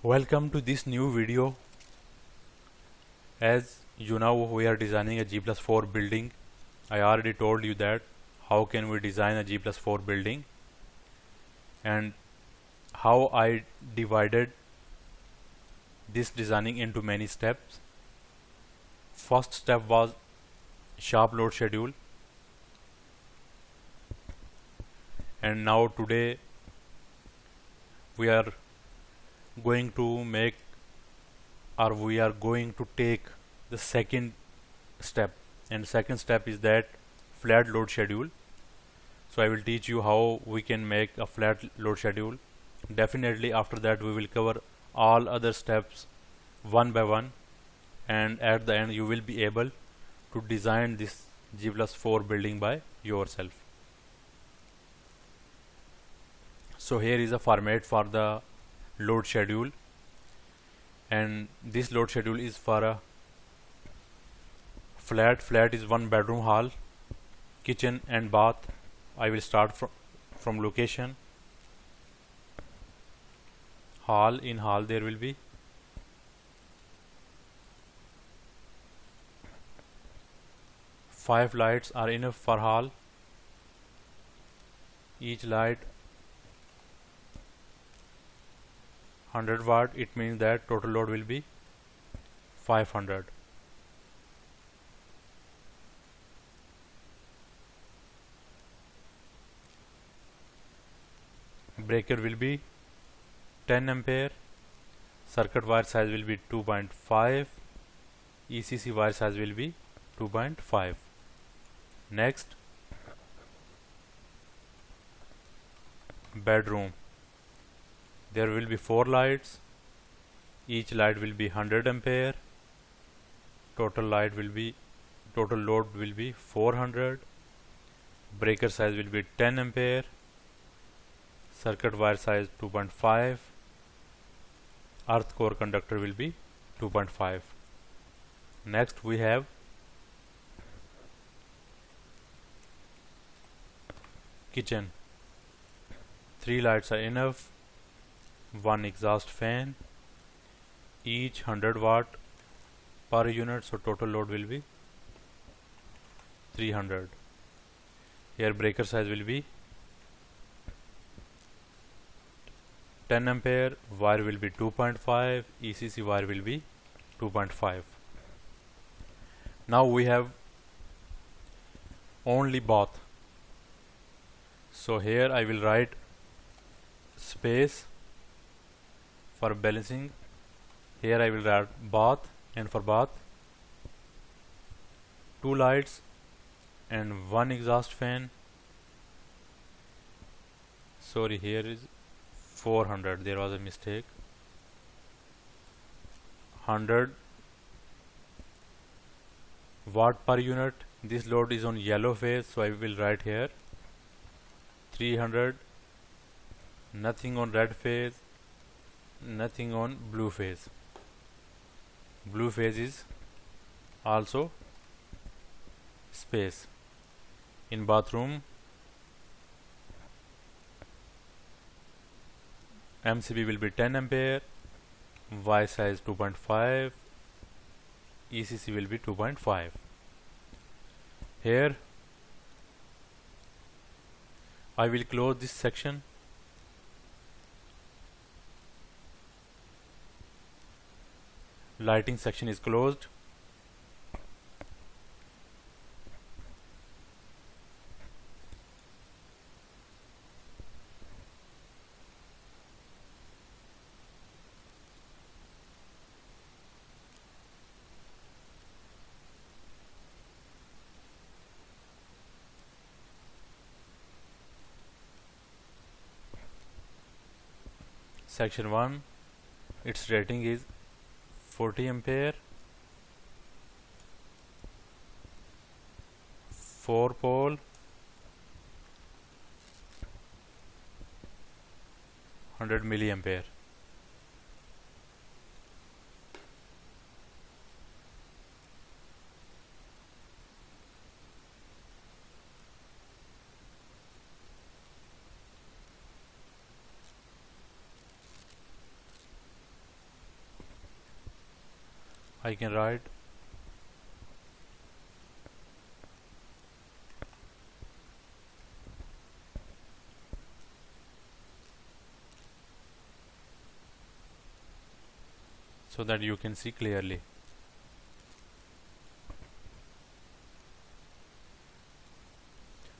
Welcome to this new video. As you know, we are designing a G+4 building. I already told you that how can we design a G+4 building and how I divided this designing into many steps. First step was sharp load schedule, and now today we are going to make we are going to take the second step, and second step is that flat load schedule. So I will teach you how we can make a flat load schedule. Definitely after that we will cover all other steps one by one, and at the end you will be able to design this G+4 building by yourself. So here is a format for the load schedule, and this load schedule is for a flat is one bedroom hall, kitchen and bath. I will start from location. Hall, in hall there will be five lights are enough for hall. Each light 100 watt, it means that total load will be 500. Breaker will be 10 ampere. Circuit wire size will be 2.5. ECC wire size will be 2.5. Next, bedroom. There will be 4 lights. Each light will be 100 ampere. Total load will be 400. Breaker size will be 10 ampere. Circuit wire size 2.5. Earth core conductor will be 2.5. Next we have kitchen. 3 lights are enough. 1 exhaust fan. Each 100 watt per unit, so total load will be 300. Here breaker size will be 10 ampere. Wire will be 2.5. ECC wire will be 2.5. Now we have only bath. So here I will write space for balancing. Here I will write bath, and for bath 2 lights and 1 exhaust fan. Sorry, here is 400, there was a mistake. 100 watt per unit. This load is on yellow phase, so I will write here 300. Nothing on red phase, nothing on blue phase. Blue phase is also space. In bathroom, MCB will be 10 ampere. Y size 2.5. ECC will be 2.5. Here I will close this section. Lighting section is closed. Section 1, its rating is 40 ampere, 4 pole, 100 milliampere. I can write so that you can see clearly.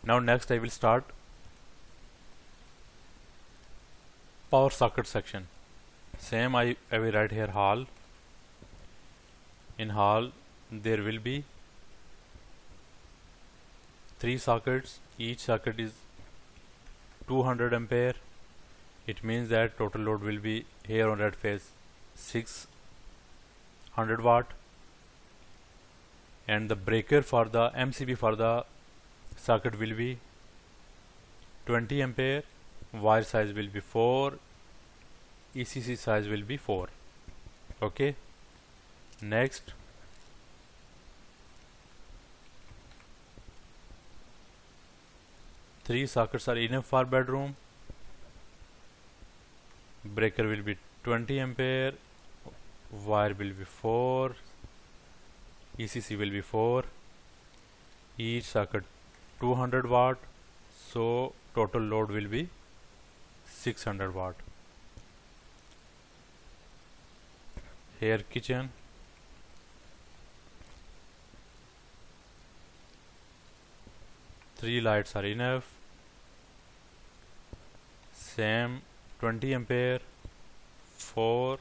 Now next I will start power socket section. Same I will write here hall. In hall there will be 3 sockets. Each socket is 200 ampere. It means that total load will be here on red phase 600 watt, and the breaker for the MCB for the socket will be 20 ampere. Wire size will be 4, ECC size will be 4. Okay, next three sockets are enough for bedroom. Breaker will be 20 ampere, wire will be 4, ECC will be 4, each socket 200 watt, so total load will be 600 watt. Here kitchen, three lights are enough. Same 20 ampere, 4,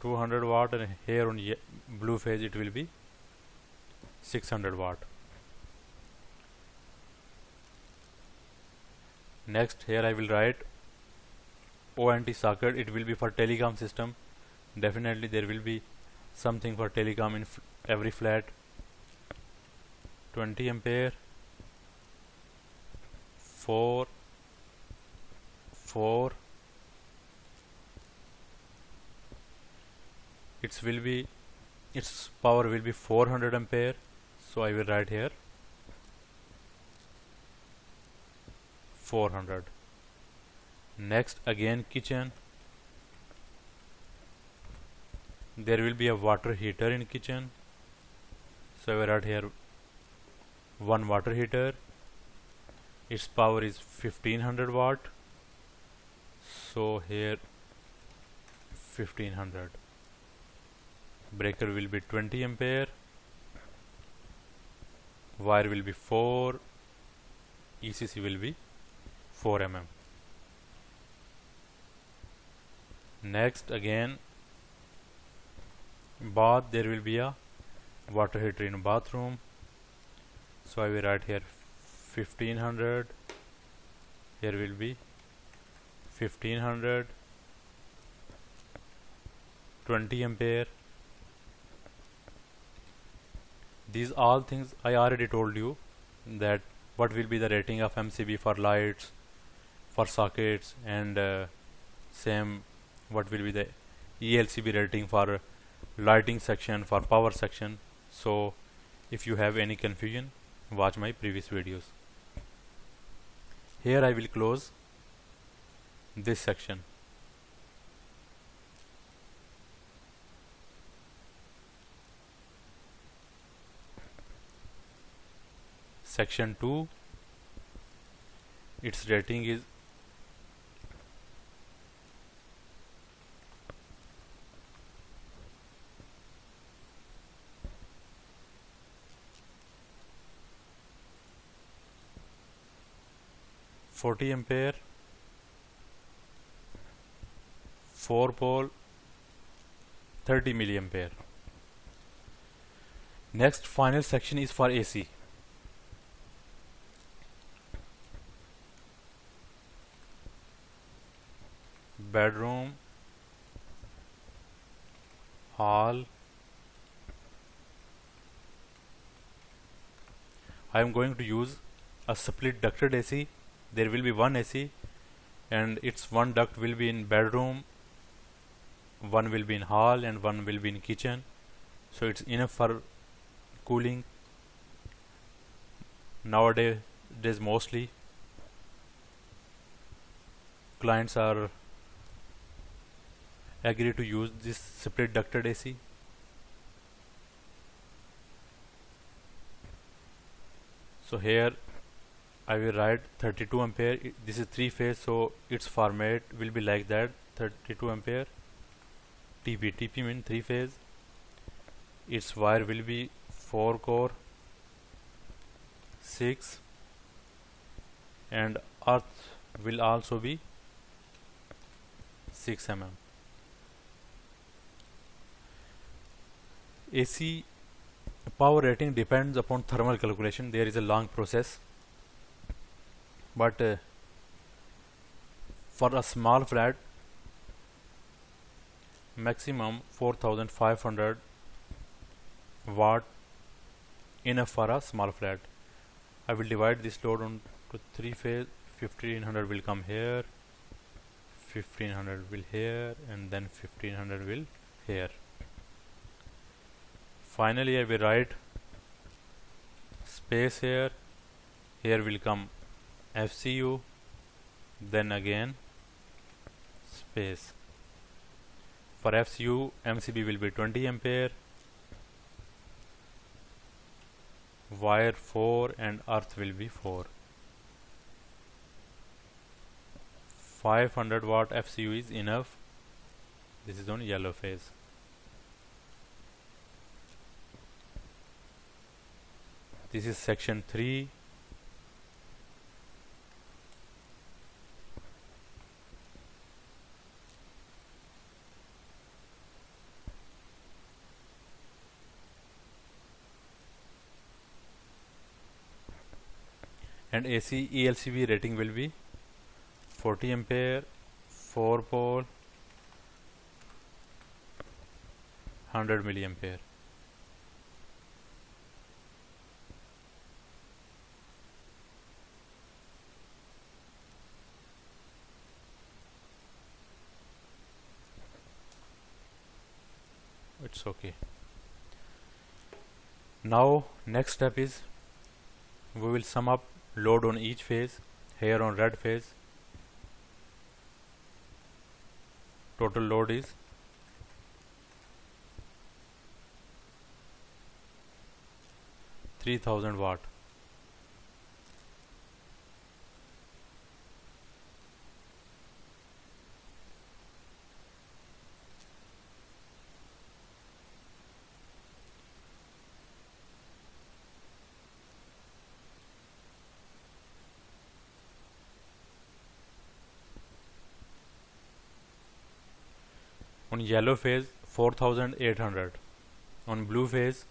200 watt, and here on blue phase it will be 600 watt. Next here I will write ONT socket. It will be for telecom system. Definitely there will be something for telecom in every flat. 20 ampere, 4, its power will be 400 ampere, so I will write here 400. Next again kitchen, there will be a water heater in kitchen, so I will write here one water heater. Its power is 1500 watt, so here 1500. Breaker will be 20 ampere, wire will be 4, ECC will be 4 mm. Next again bath, there will be a water heater in bathroom, so I will write here 1500, here will be 1500, 20 ampere. These all things I already told you, that what will be the rating of MCB for lights, for sockets, and same what will be the ELCB rating for lighting section, for power section. So if you have any confusion, watch my previous videos. Here I will close this section. Section 2, its rating is 40 ampere, 4 pole, 30 milliampere. Next final section is for AC. Bedroom, hall. I am going to use a split ducted AC. There will be one AC, and its one duct will be in bedroom, one will be in hall, and one will be in kitchen. So it's enough for cooling nowadays mostly. clients are agree to use this split ducted AC. So here I will write 32 ampere. This is 3 phase, so its format will be like that: 32 ampere TP. TP means 3 phase. Its wire will be 4 core 6, and earth will also be 6 mm. AC power rating depends upon thermal calculation. There is a long process, but for a small flat, maximum 4500 watt enough for a small flat. I will divide this load on to 3 phase. 1500 will come here, 1500 will here, and then 1500 will here. Finally I will write space here. Here will come FCU, then again space. For FCU, MCB will be 20 ampere, wire 4, and earth will be 4. 500 watt FCU is enough. This is on yellow phase. This is section 3. And AC ELCV rating will be 40 ampere, 4 pole, 100 milliampere. It's okay. Now next step is we will sum up load on each phase. Here on red phase, total load is 3000 watt. On yellow phase 4800. On blue phase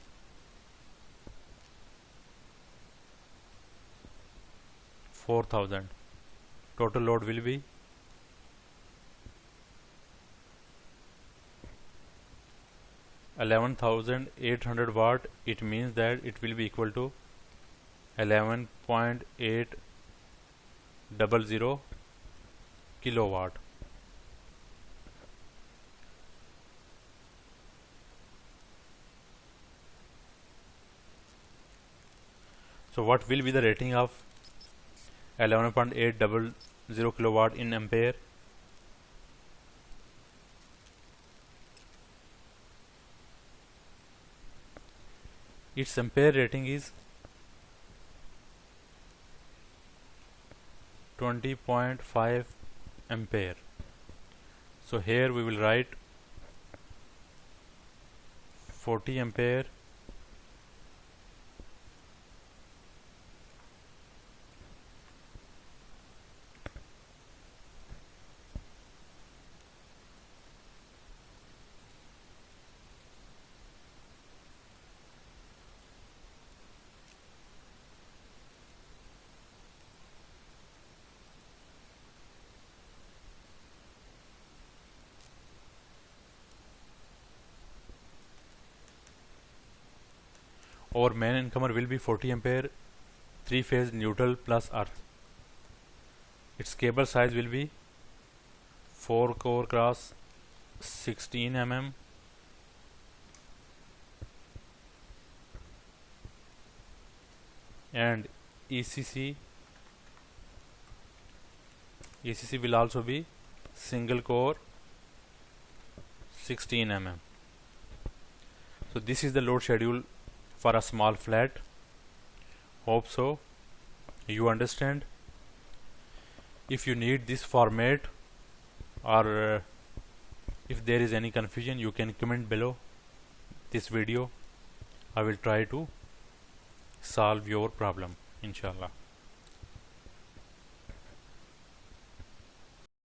4000. Total load will be 11,800 watt. It means that it will be equal to 11.800 kilowatt. So what will be the rating of 11.800 kilowatt in ampere? Its ampere rating is 20.5 ampere. So here we will write 40 ampere Our main incomer will be 40 ampere 3 phase neutral plus earth. Its cable size will be 4 core cross 16 mm, and ECC ACC will also be single core 16 mm. So this is the load schedule for a small flat. Hope so you understand. If you need this format, or if there is any confusion, you can comment below this video. I will try to solve your problem, inshallah.